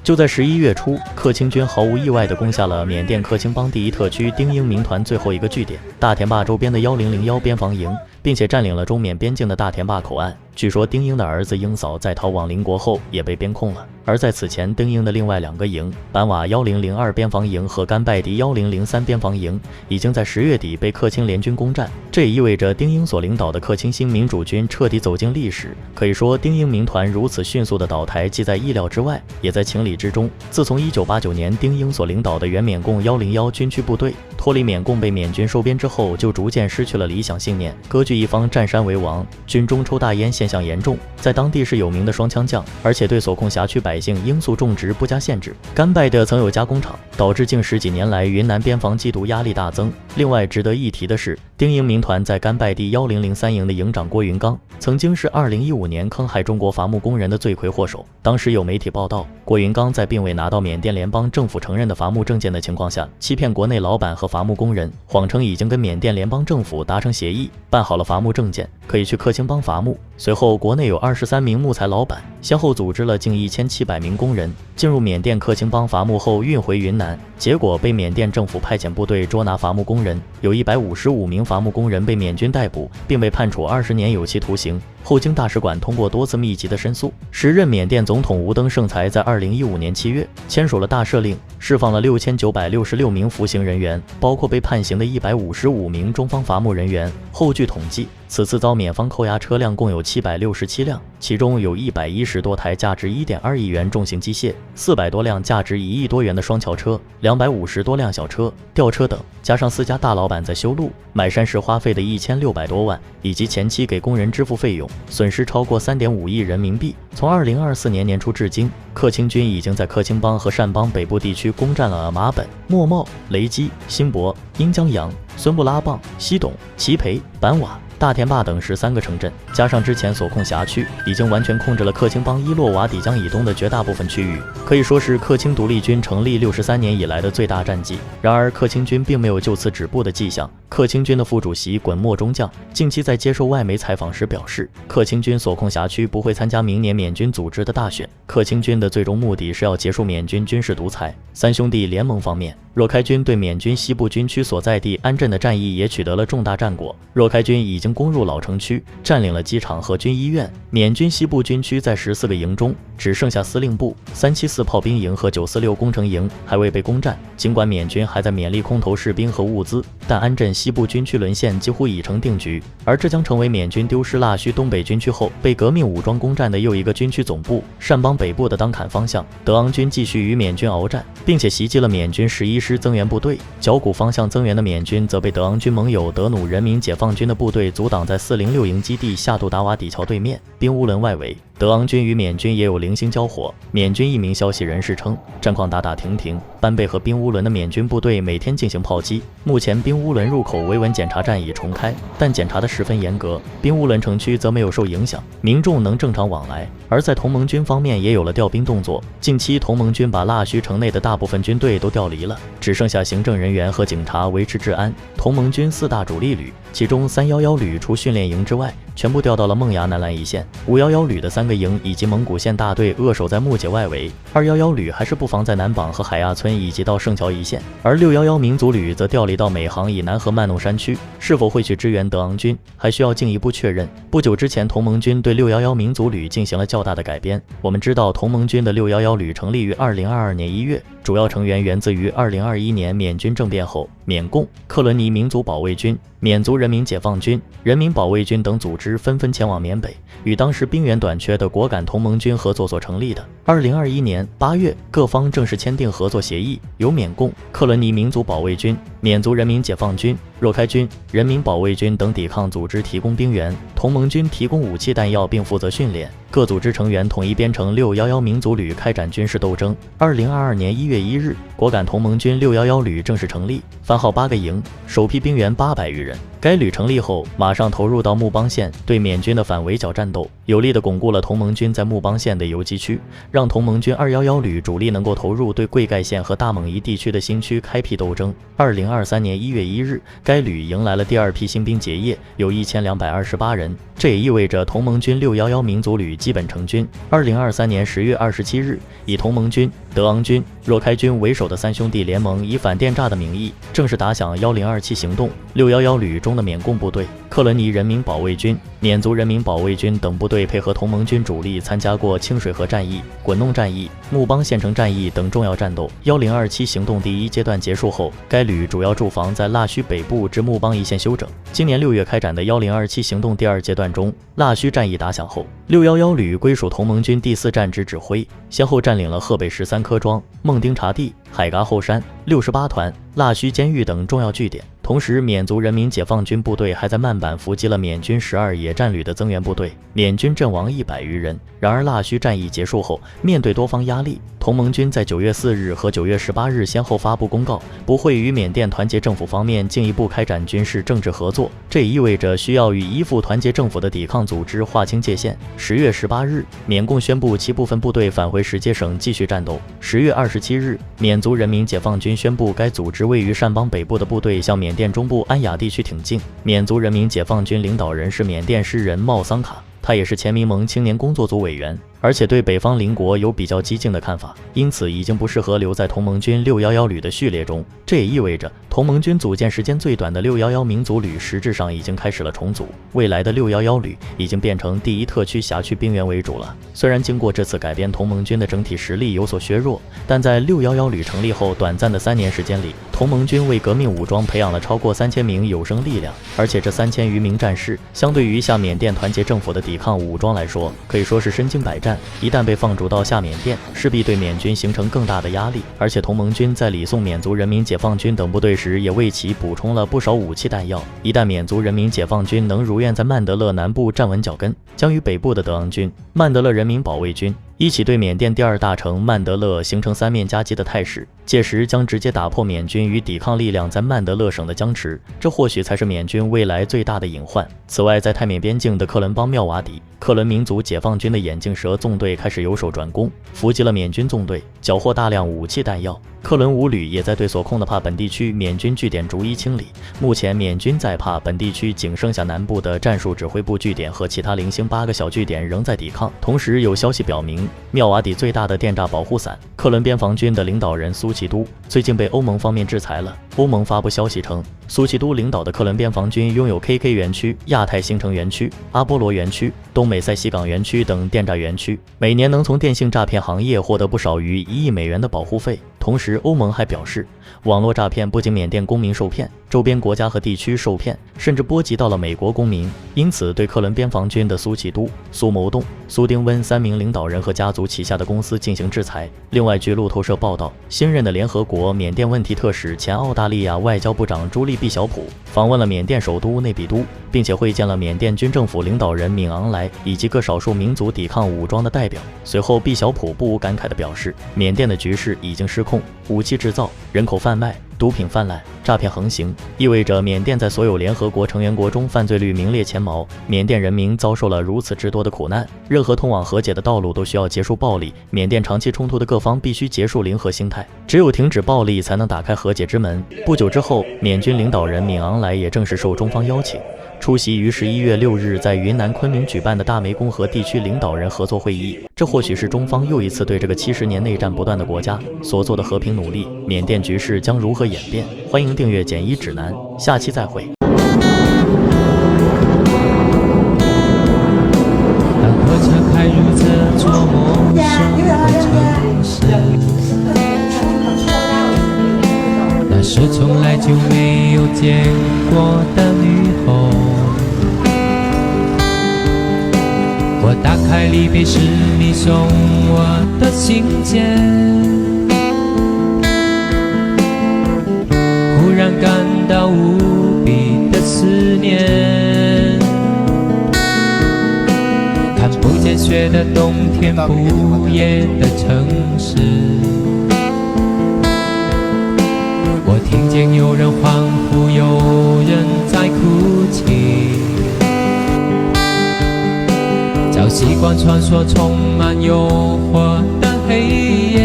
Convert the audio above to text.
就在11月初，克钦军毫无意外地攻下了缅甸克钦邦第一特区丁英民团最后一个据点大田坝周边的1001边防营，并且占领了中缅边境的大田坝口岸。据说丁英的儿子英嫂在逃往邻国后也被边控了。而在此前，丁英的另外2个营板瓦1002边防营和甘拜迪1003边防营已经在10月底被克钦联军攻占。这也意味着丁英所领导的克钦新民主军彻底走进历史。可以说，丁英民团如此迅速的倒台，既在意料之外，也在情理之中。自从1989年丁英所领导的原缅共101军区部队脱离缅共被缅军收编之后，就逐渐失去了理想信念，割据一方，占山为王，军中抽大烟现象严重，在当地是有名的双枪将，而且对所控辖区百姓罂粟种植不加限制。甘拜的曾有加工厂，导致近10几年来云南边防缉毒压力大增。另外值得一提的是，丁英民团在甘拜第1003营的营长郭云刚，曾经是2015年坑害中国伐木工人的罪魁祸首。当时有媒体报道，郭云刚在并未拿到缅甸联邦政府承认的伐木证件的情况下，欺骗国内老板和伐木工人，谎称已经跟缅甸联邦政府达成协议，办好了伐木证件，可以去克钦邦伐木。随后，国内有23名木材老板先后组织了近1700名工人进入缅甸克钦邦伐木后运回云南，结果被缅甸政府派遣部队捉拿伐木工人，有155名伐木工人被缅军逮捕，并被判处20年有期徒刑。后经大使馆通过多次密集的申诉，时任缅甸总统吴登盛才在2015年7月签署了大赦令，释放了6966名服刑人员，包括被判刑的155名中方伐木人员。后据统计，此次遭缅方扣押车辆共有767辆，其中有110多台价值1.2亿元重型机械，400多辆价值1亿多元的双桥车，250多辆小车、吊车等，加上4家大老板在修路、买山时花费的1600多万，以及前期给工人支付费用，损失超过3.5亿人民币。从2024年年初至今，克钦军已经在克钦邦和善邦北部地区攻占了马本、莫茂、雷基、辛伯、英江阳、孙布拉邦、西董、齐培、板瓦、大田坝等13个城镇，加上之前所控辖区，已经完全控制了克钦邦伊洛瓦底江以东的绝大部分区域，可以说是克钦独立军成立63年以来的最大战绩。然而，克钦军并没有就此止步的迹象。克钦军的副主席滚墨中将近期在接受外媒采访时表示，克钦军所控辖区不会参加明年缅军组织的大选。克钦军的最终目的是要结束缅军军事独裁。三兄弟联盟方面，若开军对缅军西部军区所在地安镇的战役也取得了重大战果。若开军已经攻入老城区，占领了机场和军医院。缅军西部军区在14个营中只剩下司令部、374炮兵营和946工程营还未被攻占。尽管缅军还在勉力空投士兵和物资，但安镇西部军区沦陷几乎已成定局。而这将成为缅军丢失腊戌东北军区后被革命武装攻占的又一个军区总部——善邦北部的当坎方向。德昂军继续与缅军鏖战，并且袭击了缅军11师增援部队。角谷方向增援的缅军则被德昂军盟友德努人民解放军的部队阻挡在406营基地下杜达瓦底桥对面冰乌伦外围。德昂军与缅军也有零星交火。缅军一名消息人士称，战况打打停停，班贝和冰乌伦的缅军部队每天进行炮击。目前冰乌伦入口维稳检查站已重开，但检查的十分严格。冰乌伦城区则没有受影响，民众能正常往来。而在同盟军方面也有了调兵动作，近期同盟军把腊戌城内的大部分军队都调离了，只剩下行政人员和警察维持治安。同盟军4大主力旅，其中311旅除训练营之外，全部调到了孟牙南兰一线。511旅的3个营以及蒙古县大队扼守在木姐外围，211旅还是布防在南榜和海亚村以及到圣桥一线，而611民族旅则调离到美航以南和曼弄山区。是否会去支援德昂军，还需要进一步确认。不久之前，同盟军对611民族旅进行了较大的改编。我们知道，同盟军的611旅成立于2022年1月，主要成员源自于2021年缅军政变后，缅共、克伦尼民族保卫军、缅族人民解放军、人民保卫军等组织纷纷前往缅北，与当时兵源短缺的果敢同盟军合作所成立的。2021年8月，各方正式签订合作协议，由缅共、克伦尼民族保卫军、缅族人民解放军、若开军、人民保卫军等抵抗组织提供兵源，同盟军提供武器弹药并负责训练。各组织成员统一编成611民族旅，开展军事斗争。2022年1月1日，果敢同盟军611旅正式成立，番号8个营，首批兵员800余人。该旅成立后，马上投入到木邦县，对缅军的反围剿战斗，有力地巩固了同盟军在木邦县的游击区，让同盟军211旅主力能够投入对贵盖县和大勐宜地区的新区开辟斗争。2023年1月1日，该旅迎来了第2批新兵结业，有1228人，这也意味着同盟军611民族旅基本成军。2023年10月27日，以同盟军德昂军、若开军为首的三兄弟联盟以反电诈的名义，正式打响1027行动611旅中的缅共部队、克伦尼人民保卫军、缅族人民保卫军等部队配合同盟军主力参加过清水河战役、滚弄战役、木邦县城战役等重要战斗。1027行动第一阶段结束后，该旅主要驻防在腊戌北部至木邦一线休整。今年6月开展的1027行动第二阶段中，腊戌战役打响后，611旅归属同盟军第4战指指挥，先后占领了河北13科庄、孟丁察地、海嘎后山、68团、腊戌监狱等重要据点。同时，缅族人民解放军部队还在曼版伏击了缅军12野战旅的增援部队，缅军阵亡100余人。然而，腊戌战役结束后，面对多方压力，同盟军在9月4日和9月18日先后发布公告，不会与缅甸团结政府方面进一步开展军事政治合作。这也意味着需要与依附团结政府的抵抗组织划清界限。10月18日，缅共宣布其部分部队返回实皆省继续战斗。10月27日，缅族人民解放军宣布该组织位于善邦北部的部队向缅甸中部安雅地区挺进。缅族人民解放军领导人是缅甸诗人茂桑卡，他也是前民盟青年工作组委员，而且对北方邻国有比较激进的看法，因此已经不适合留在同盟军611旅的序列中。这也意味着同盟军组建时间最短的611民族旅实质上已经开始了重组，未来的611旅已经变成第一特区辖区兵员为主了。虽然经过这次改编，同盟军的整体实力有所削弱，但在611旅成立后短暂的3年时间里，同盟军为革命武装培养了超过3000名有生力量，而且这3000余名战士，相对于下缅甸团结政府的抵抗武装来说，可以说是身经百战。一旦被放逐到下缅甸，势必对缅军形成更大的压力。而且同盟军在礼送缅族人民解放军等部队时，也为其补充了不少武器弹药。一旦缅族人民解放军能如愿在曼德勒南部站稳脚跟，将与北部的德昂军、曼德勒人民保卫军一起对缅甸第二大城曼德勒形成3面夹击的态势，届时将直接打破缅军与抵抗力量在曼德勒省的僵持，这或许才是缅军未来最大的隐患。此外，在泰缅边境的克伦邦妙瓦底，克伦民族解放军的眼镜蛇纵队开始由守转攻，伏击了缅军纵队，缴获大量武器弹药。克伦五旅也在对所控的帕本地区缅军据点逐一清理。目前缅军在帕本地区仅剩下南部的战术指挥部据点和其他零星8个小据点仍在抵抗。同时有消息表明，妙瓦底最大的电诈保护伞克伦边防军的领导人苏奇都最近被欧盟方面制裁了。欧盟发布消息称，苏奇都领导的克伦边防军拥有 KK 园区、亚太新城园区、阿波罗园区、东美塞西港园区等电诈园区，每年能从电信诈骗行业获得不少于1亿美元的保护费。同时，欧盟还表示，网络诈骗不仅缅甸公民受骗，周边国家和地区受骗，甚至波及到了美国公民。因此，对克伦边防军的苏奇都、苏谋栋、苏丁温3名领导人和家族旗下的公司进行制裁。另外，据路透社报道，新任的联合国缅甸问题特使、前澳大利亚外交部长朱莉毕小普访问了缅甸首都内比都，并且会见了缅甸军政府领导人敏昂莱以及各少数民族抵抗武装的代表。随后，毕小普不无感慨地表示，缅甸的局势已经失控，武器制造、人口贩卖、毒品泛滥、诈骗横行，意味着缅甸在所有联合国成员国中犯罪率名列前茅。缅甸人民遭受了如此之多的苦难，任何通往和解的道路都需要结束暴力。缅甸长期冲突的各方必须结束零和心态，只有停止暴力，才能打开和解之门。不久之后，缅军领导人敏昂莱也正式受中方邀请，出席于11月6日在云南昆明举办的大湄公河地区领导人合作会议。这或许是中方又一次对这个70年内战不断的国家所做的和平努力。缅甸局势将如何演变？欢迎订阅简易指南，下期再会。当火车开入这座陌生的城市，那是从来就没有见过的女红。我打开离别时你送我的信件，忽然感到无比的思念。看不见雪的冬天，不夜的城市，我听见有人欢呼，有人在哭泣。早习惯穿梭充满诱惑的黑夜，